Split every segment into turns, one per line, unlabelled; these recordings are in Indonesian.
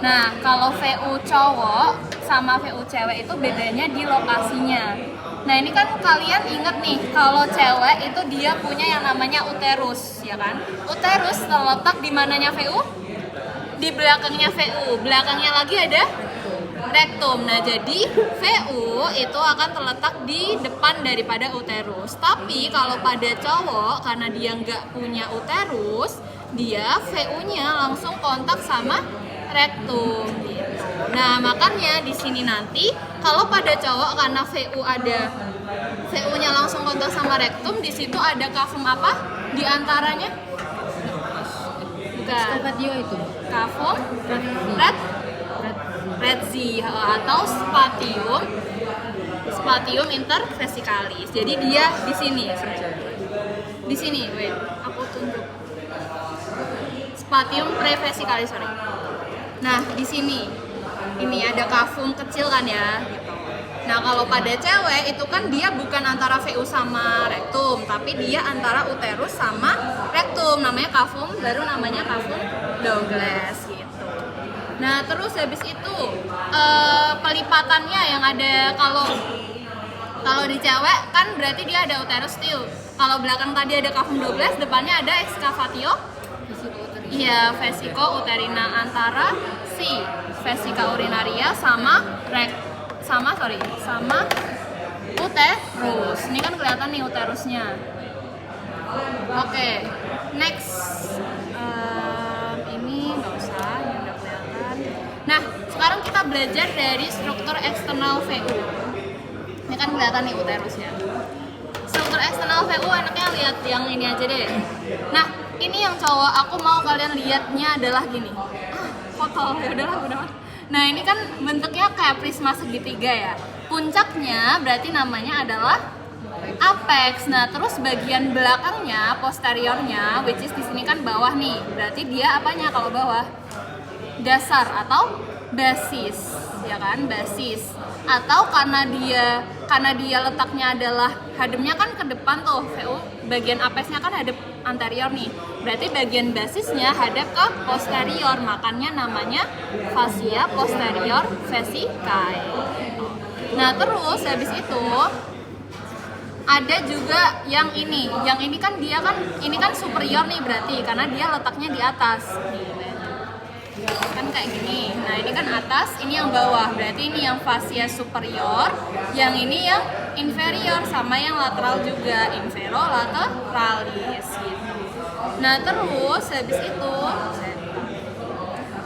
Nah, kalau VU cowok sama VU cewek itu bedanya di lokasinya. Nah, ini kan kalian inget nih, kalau cewek itu dia punya yang namanya uterus, ya kan? Uterus terletak di mananya VU? Di belakangnya VU. Belakangnya lagi ada rektum. Nah, jadi VU itu akan terletak di depan daripada uterus. Tapi kalau pada cowok, karena dia nggak punya uterus, dia VU-nya langsung kontak sama rektum gitu. Nah, makanya di sini nanti kalau pada cowok karena VU-nya langsung kontak sama rektum, di situ ada kavum apa di antaranya? Bukan.
Skafadio itu.
Kavum Redzi atau spatium intervesikalis. Jadi dia di sini. Di sini, wait, aku tunjuk. Spatium prevesikalis, sorry. Nah, di sini ini ada kavum kecil kan ya, gitu. Nah, kalau pada cewek itu kan dia bukan antara VU sama rektum, tapi dia antara uterus sama rektum, namanya kavum, baru namanya kavum Douglas gitu. Nah, terus habis itu pelipatannya yang ada kalau di cewek kan berarti dia ada uterus still. Kalau belakang tadi ada kavum Douglas, depannya ada excavatio. Iya, vesiko uterina antara si vesika urinaria sama uterus. Ini kan kelihatan nih uterusnya. Oke, next. Ini nggak usah, ini udah kelihatan. Nah, sekarang kita belajar dari struktur eksternal VU. Ini kan kelihatan nih uterusnya. Struktur eksternal VU enaknya lihat yang ini aja deh. Nah, ini yang cowok, aku mau kalian lihatnya adalah gini. Kotor, ya udahlah. Nah, ini kan bentuknya kayak prisma segitiga ya. Puncaknya berarti namanya adalah apex. Nah, terus bagian belakangnya, posteriornya, which is di sini kan bawah nih. Berarti dia apanya kalau bawah? Dasar atau basis, ya kan? Basis. Atau karena dia letaknya adalah hadapnya kan ke depan tuh, VU. Bagian apexnya kan hadap anterior nih. Berarti bagian basisnya hadap ke posterior, makanya namanya fascia posterior vesicae. Nah, terus habis itu ada juga yang ini kan dia kan ini kan superior nih berarti karena dia letaknya di atas. Kan kayak gini. Nah, ini kan atas, ini yang bawah. Berarti ini yang fascia superior, yang ini yang inferior, sama yang lateral juga, inferolateralis gitu. Nah, terus habis itu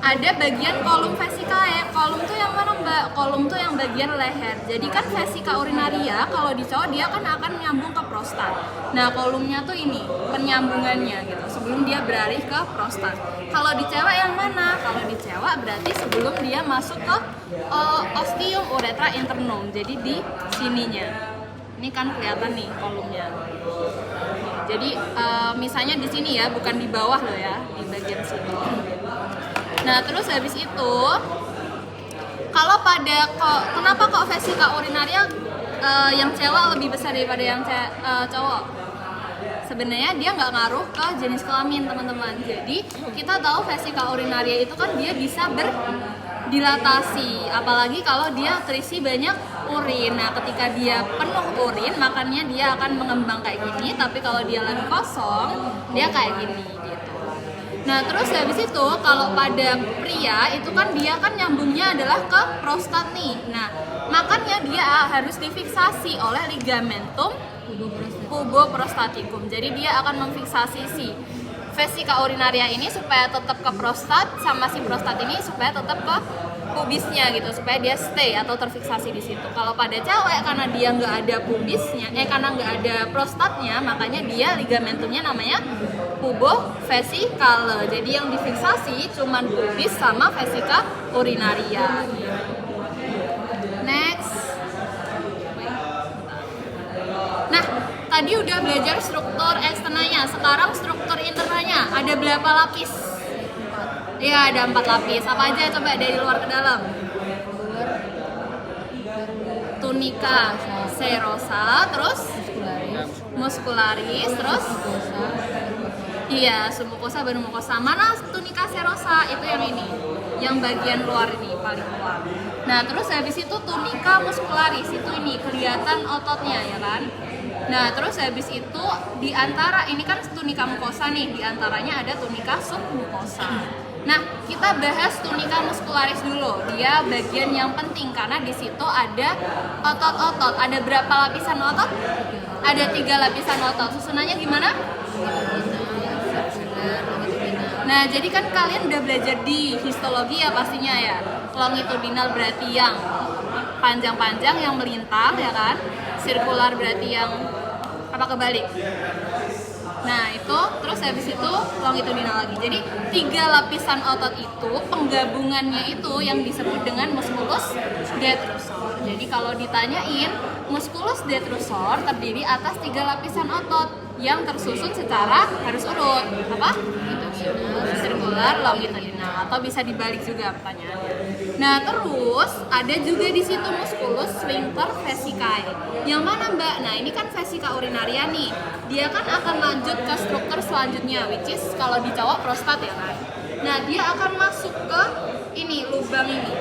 ada bagian kolum vesicae. Kolum tuh yang mana, Mbak? Kolum tuh yang bagian leher. Jadi kan vesika urinaria kalau di cowok dia kan akan nyambung ke prostat. Nah, kolumnya tuh ini penyambungannya gitu sebelum dia beralih ke prostat. Kalau di cewek yang mana? Kalau di cewek berarti sebelum dia masuk ke ostium uretra internum. Jadi di sininya. Ini kan kelihatan nih kolumnya. Jadi misalnya di sini ya, bukan di bawah loh ya, di bagian sini. Nah, terus habis itu kenapa kok vesika urinaria yang cewek lebih besar daripada yang cowok? Sebenarnya dia nggak ngaruh ke jenis kelamin, teman-teman. Jadi kita tahu vesika urinaria itu kan dia bisa berdilatasi, apalagi kalau dia terisi banyak urin. Nah, ketika dia penuh urin, makanya dia akan mengembang kayak gini. Tapi kalau dia lagi kosong, dia kayak gini gitu. Nah, terus habis itu kalau pada pria itu kan dia kan nyambungnya adalah ke prostat nih. Nah, makanya dia harus difiksasi oleh ligamentum puboprostaticum. Jadi dia akan memfiksasi si vesika urinaria ini supaya tetap ke prostat, sama si prostat ini supaya tetap ke pubisnya gitu, supaya dia stay atau terfiksasi di situ. Kalau pada cewek karena dia nggak ada pubisnya, karena nggak ada prostatnya, makanya dia ligamentumnya namanya pubovesikale. Jadi yang difiksasi cuman pubis sama vesika urinaria. Next. Nah, tadi udah belajar struktur eksternanya, sekarang struktur internanya. Ada berapa lapis? Iya, ada 4 lapis. Apa aja coba dari luar ke dalam? Tunica serosa, terus muscularis, terus iya, submucosa baru mucosa. Mana tunica serosa? Itu yang ini. yang bagian luar ini paling luar. Nah terus habis itu tunica muscularis, itu ini kelihatan ototnya ya kan. Nah terus habis itu di antara ini kan tunica mucosa nih, di antaranya ada tunica submucosa. Nah kita bahas tunica muscularis dulu, dia bagian yang penting karena di situ ada otot-otot. Ada berapa lapisan otot? Ada 3 lapisan otot. Susunannya gimana? Nah, jadi kan kalian udah belajar di histologi ya pastinya ya. Longitudinal berarti yang panjang-panjang yang melintang ya kan. Sirkular berarti yang apa kebalik. Nah, itu terus habis itu longitudinal lagi. Jadi 3 lapisan otot itu penggabungannya itu yang disebut dengan musculus detrusor. Jadi kalau ditanyain, musculus detrusor terdiri atas 3 lapisan otot yang tersusun secara harus urut. Apa? Sirkular, longitudinal, atau bisa dibalik juga pertanyaannya. Nah terus ada juga di situ musculus sphincter vesicae. Yang mana Mbak? Nah ini kan vesica urinaria nih. Dia kan akan lanjut ke struktur selanjutnya, which is kalau di cowok prostat ya kan. Nah dia akan masuk ke ini lubang ini,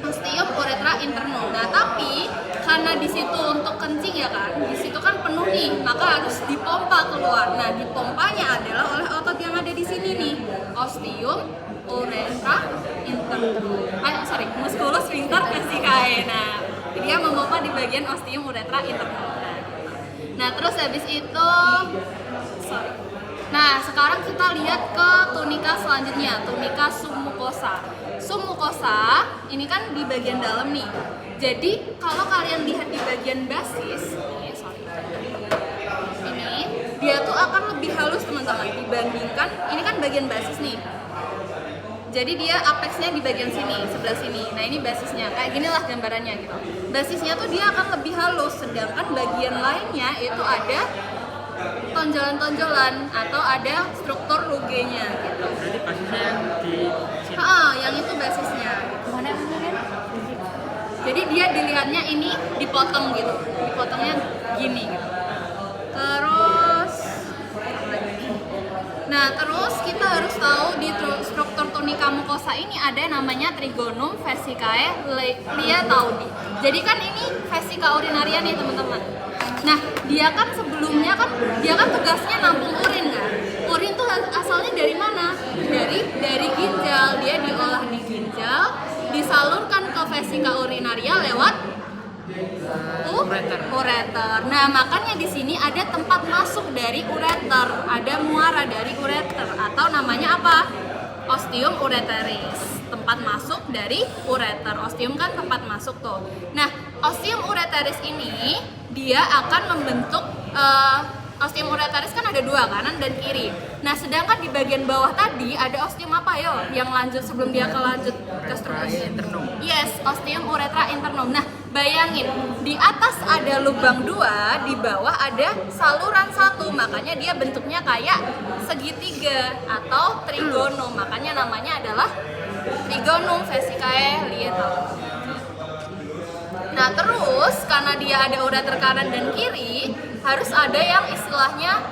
ostium uretra internum. Nah tapi karena di situ untuk kencing ya kan, di situ kan penuh nih, maka harus dipompa keluar. Nah dipompanya adalah oleh otot yang ada di sini nih, ostium uretra internum. Musculus sphincter vesicae. Nah dia memompa di bagian ostium uretra internum. Nah terus habis itu, Nah sekarang kita lihat ke tunica selanjutnya, tunica submucosa. Submucosa ini kan di bagian dalam nih. Jadi kalau kalian lihat di bagian basis, ini dia tuh akan lebih halus teman-teman dibandingkan ini kan bagian basis nih. Jadi dia apexnya di bagian sini, sebelah sini. Nah ini basisnya, kayak ginilah gambarannya gitu. Basisnya tuh dia akan lebih halus, sedangkan bagian lainnya itu ada tonjolan-tonjolan atau ada struktur lugenya gitu.
Jadi basisnya yang di sini.
Yang itu basisnya. Mana kemarin? Jadi dia dilihatnya ini dipotong gitu, dipotongnya gini gitu. Terus kita harus tahu di struktur tunica mucosa ini ada namanya trigonum vesicae lietaudi. Jadi kan ini vesica urinaria nih teman-teman. Nah dia kan sebelumnya kan dia kan tugasnya nampung urin kan. Urin tuh asalnya dari mana? Dari ginjal. Dia diolah di ginjal, disalurkan ke vesica urinaria lewat ureter. Nah, makanya di sini ada tempat masuk dari ureter, ada muara dari ureter atau namanya apa? Ostium ureteris. Tempat masuk dari ureter. Ostium kan tempat masuk tuh. Nah, ostium ureteris ini dia akan membentuk ostium ureteris kan ada 2, kanan dan kiri. Nah, sedangkan di bagian bawah tadi ada ostium apa yo? Yang lanjut sebelum dia lanjut ke struktur internum. Yes, ostium uretra internum. Nah, bayangin di atas ada lubang 2, di bawah ada saluran 1, makanya dia bentuknya kayak segitiga atau trigonum. Makanya namanya adalah trigonum vesicae lietaudi. Nah terus karena dia ada ureter kanan dan kiri, harus ada yang istilahnya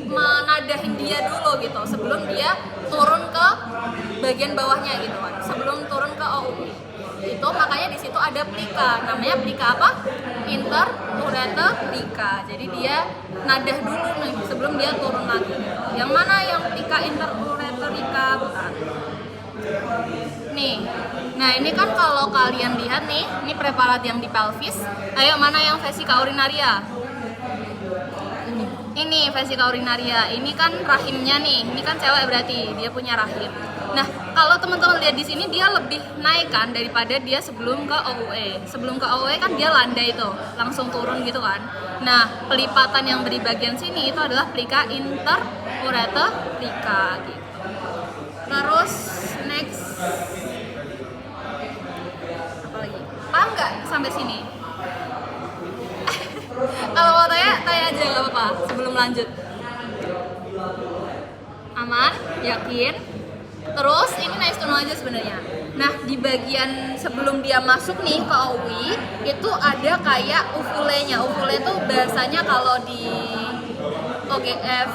menadahin dia dulu gitu sebelum dia turun ke bagian bawahnya gitu kan, sebelum turun ke OUI. Itu makanya di situ ada plika, namanya plika apa? Interureter plika. Jadi dia nadah dulu nih sebelum dia turun lagi. Yang mana yang plika interureter plika? Bukan. Nih, nah ini kan kalau kalian lihat nih, ini preparat yang di pelvis. Ayo mana yang vesica urinaria? Ini vesica urinaria. Ini kan rahimnya nih. Ini kan cewek berarti dia punya rahim. Nah, kalau teman-teman lihat di sini dia lebih naik kan daripada dia sebelum ke OUE. Sebelum ke OUE kan dia landai tuh, langsung turun gitu kan. Nah, pelipatan yang beri bagian sini itu adalah plika interureter plika gitu. Terus next, apa lagi? Paham nggak sampai sini? Kalau mau tanya aja nggak apa-apa sebelum lanjut. Aman? Yakin? Terus ini nice to know aja sebenarnya. Nah di bagian sebelum dia masuk nih ke OUI itu ada kayak uvulenya. Uvule itu bahasanya kalau di OGF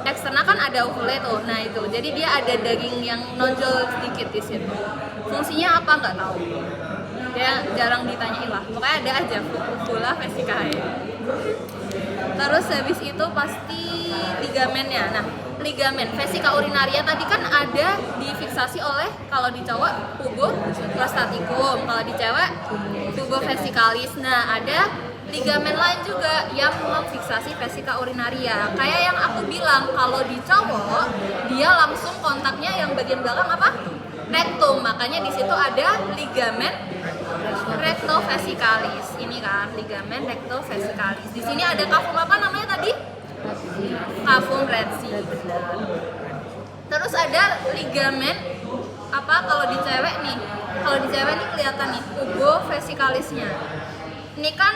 eksternal kan ada ovule tuh. Nah itu, jadi dia ada daging yang nonjol sedikit di situ. Fungsinya apa nggak tahu. Dia jarang ditanyain lah. Pokoknya ada aja uvula vesicae. Terus habis itu pasti ligamennya. Nah, ligamen vesica urinaria tadi kan ada difiksasi oleh kalau di cowok pubo prostaticum, kalau di cewek pubo vesicalis. Nah, ada ligamen lain juga yang memfiksasi vesica urinaria. Kayak yang aku bilang, kalau di cowok dia langsung kontaknya yang bagian belakang apa? Rektum. Makanya di situ ada ligamen rectovesicalis. Ini kan ligamen rectovesicalis. Di sini ada kafum apa namanya tadi? Kafum retsi. Terus ada ligamen apa kalau di cewek nih? Kalau di cewek nih kelihatan nih pubo vesicalisnya. Ini kan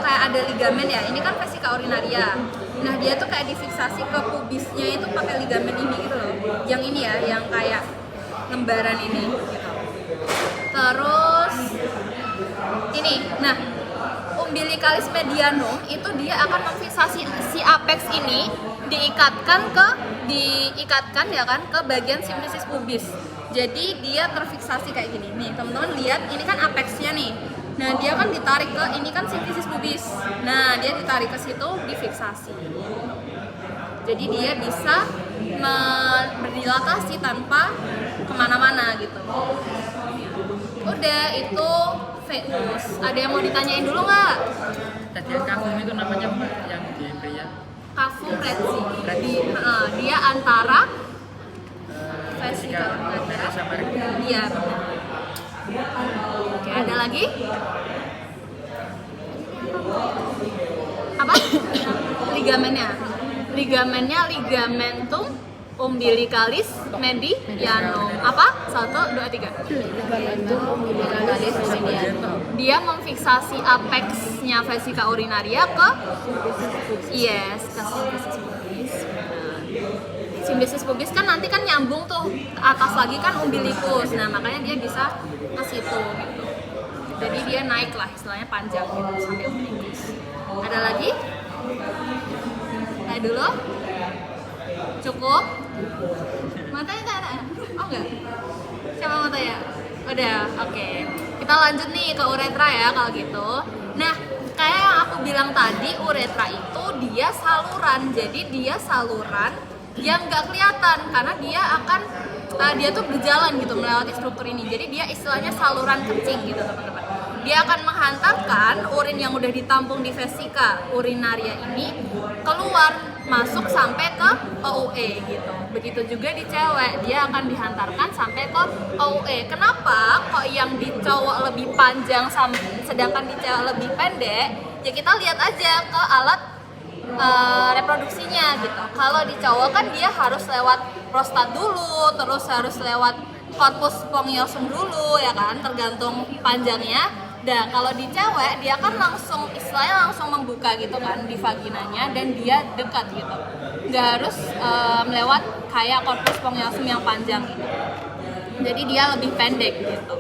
kayak ada ligamen ya. Ini kan vesica urinaria. Nah, dia tuh kayak difiksasi ke pubisnya itu pakai ligamen ini gitu loh. Yang ini ya, yang kayak lembaran ini gitu. Terus ini, nah umbilicalis medianum itu dia akan memfiksasi si apex ini diikatkan ya kan ke bagian simplicis pubis. Jadi dia terfiksasi kayak gini. Nih teman-teman lihat, ini kan apexnya nih. Nah dia kan ditarik ke ini kan simplicis pubis. Nah dia ditarik ke situ, difiksasi. Jadi dia bisa berdilatasi tanpa kemana-mana gitu. Udah itu venus. Ada yang mau ditanyain dulu nggak?
Tadi yang kafum itu namanya apa? Yang di pria?
Kafum retsi. Dia antara vesica
urinaria sama rektum.
Iya. Oke, ada lagi? Apa? Ligamennya ligamentum umbilicalis medianum. Apa? 1, 2, 3.
Ligamentum umbilicalis medianum.
Dia memfiksasi apexnya vesica urinaria ke simplicis pubis. Simplicis pubis kan nanti kan nyambung tuh ke atas lagi kan umbilicus. Nah, makanya dia bisa ke situ gitu. Jadi dia naik lah, istilahnya panjang gitu sampai umbilicus. Ada lagi? Nah, dulu. Cukup? Matanya tak ada? Oh enggak? Siapa mau tanya? Udah, oke. Kita lanjut nih ke uretra ya kalau gitu. Nah, kayak yang aku bilang tadi, uretra itu dia saluran. Jadi dia saluran yang nggak kelihatan karena dia akan dia tuh berjalan gitu melewati struktur ini. Jadi dia istilahnya saluran kencing gitu teman-teman. Dia akan menghantarkan urin yang udah ditampung di vesica urinaria ini keluar masuk sampai ke OUE gitu. Begitu juga di cewek, dia akan dihantarkan sampai ke OUE. Kenapa kok yang di cowok lebih panjang sedangkan di cewek lebih pendek? Ya kita lihat aja ke alat reproduksinya gitu. Kalau di cowok kan dia harus lewat prostat dulu, terus harus lewat corpus spongiosum dulu ya kan, tergantung panjangnya. Nah kalau di cewek dia kan istilahnya langsung membuka gitu kan di vaginanya dan dia dekat gitu, nggak harus melewat kayak corpus spongiosum yang panjang gitu. Jadi dia lebih pendek gitu.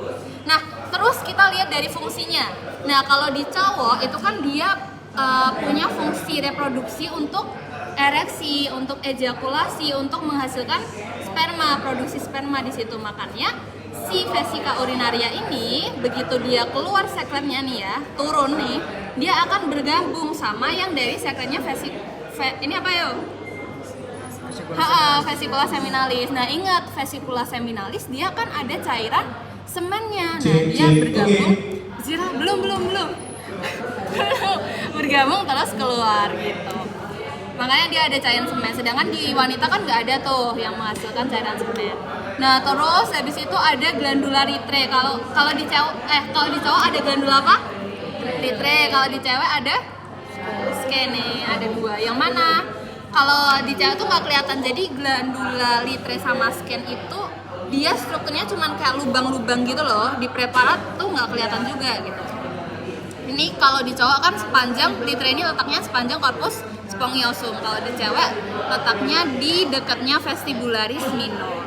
Nah terus kita lihat dari fungsinya. Nah kalau di cowok itu kan dia punya fungsi reproduksi untuk ereksi, untuk ejakulasi, untuk menghasilkan sperma, produksi sperma di situ. Makanya si vesica urinaria ini begitu dia keluar sekretnya nih ya, turun nih, dia akan bergabung sama yang dari sekretnya ini apa ya? Vesicula seminalis. Nah ingat vesicula seminalis dia kan ada cairan semennya. Nah dia bergabung, belum bergabung terus keluar gitu. Makanya dia ada cairan semen. Sedangkan di wanita kan nggak ada tuh yang menghasilkan cairan semen. Nah terus habis itu ada glandula litre. Kalau di cowok ada glandula apa? Litre. Kalau di cewek ada skene. Ada 2. Yang mana? Kalau di cewek tuh nggak kelihatan. Jadi glandula litre sama sken itu dia strukturnya cuman kayak lubang-lubang gitu loh. Di preparat tuh nggak kelihatan juga gitu. Ini kalau di cowok kan sepanjang litre ini letaknya sepanjang corpus spongiosum. Kalau di cewek letaknya di dekatnya vestibularis minor.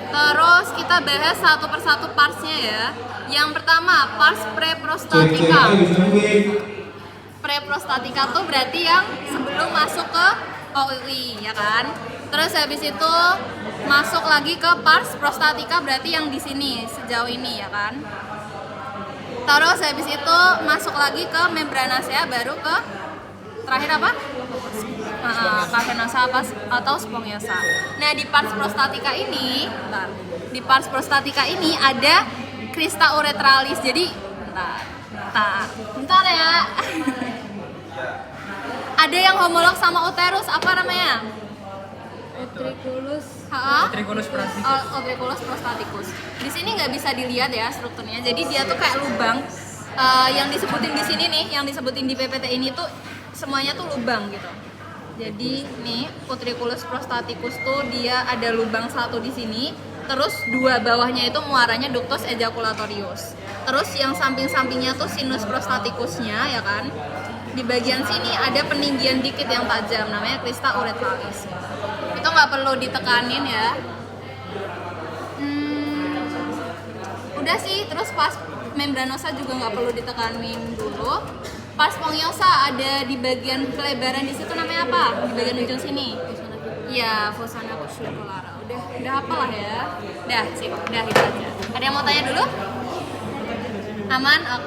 Terus kita bahas satu persatu partsnya ya. Yang pertama pars preprostatica. Preprostatica tuh berarti yang sebelum masuk ke OUI ya kan. Terus habis itu masuk lagi ke pars prostatica, berarti yang di sini sejauh ini ya kan. Terus habis itu masuk lagi ke membranacea, baru ke terakhir apa? Cavernosa atau spongiosum. Nah di pars prostatica ini, ada crista uretralis. Jadi bentar ya. Ada yang homolog sama uterus, apa namanya?
Utriculus praticus.
Utriculus prostaticus. Di sini nggak bisa dilihat ya strukturnya. Jadi dia tuh kayak lubang. Yang disebutin di sini nih, yang disebutin di PPT ini tuh semuanya tuh lubang gitu. Jadi nih utriculus prostaticus tuh dia ada lubang satu di sini. Terus dua bawahnya itu muaranya ductus ejaculatorius. Terus yang samping-sampingnya tuh sinus prostaticusnya ya kan. Di bagian sini ada peninggian dikit yang tajam, namanya crista uretralis. Itu nggak perlu ditekanin ya. Udah sih, terus pas membranosa juga nggak perlu ditekanin dulu. Pas spongiosa ada di bagian pelebaran di situ, namanya apa? Di bagian ujung sini. Iya, fossana cuculara. Udah hafal lah ya. Udah sip, udah itu aja. Ada yang mau tanya dulu? Aman?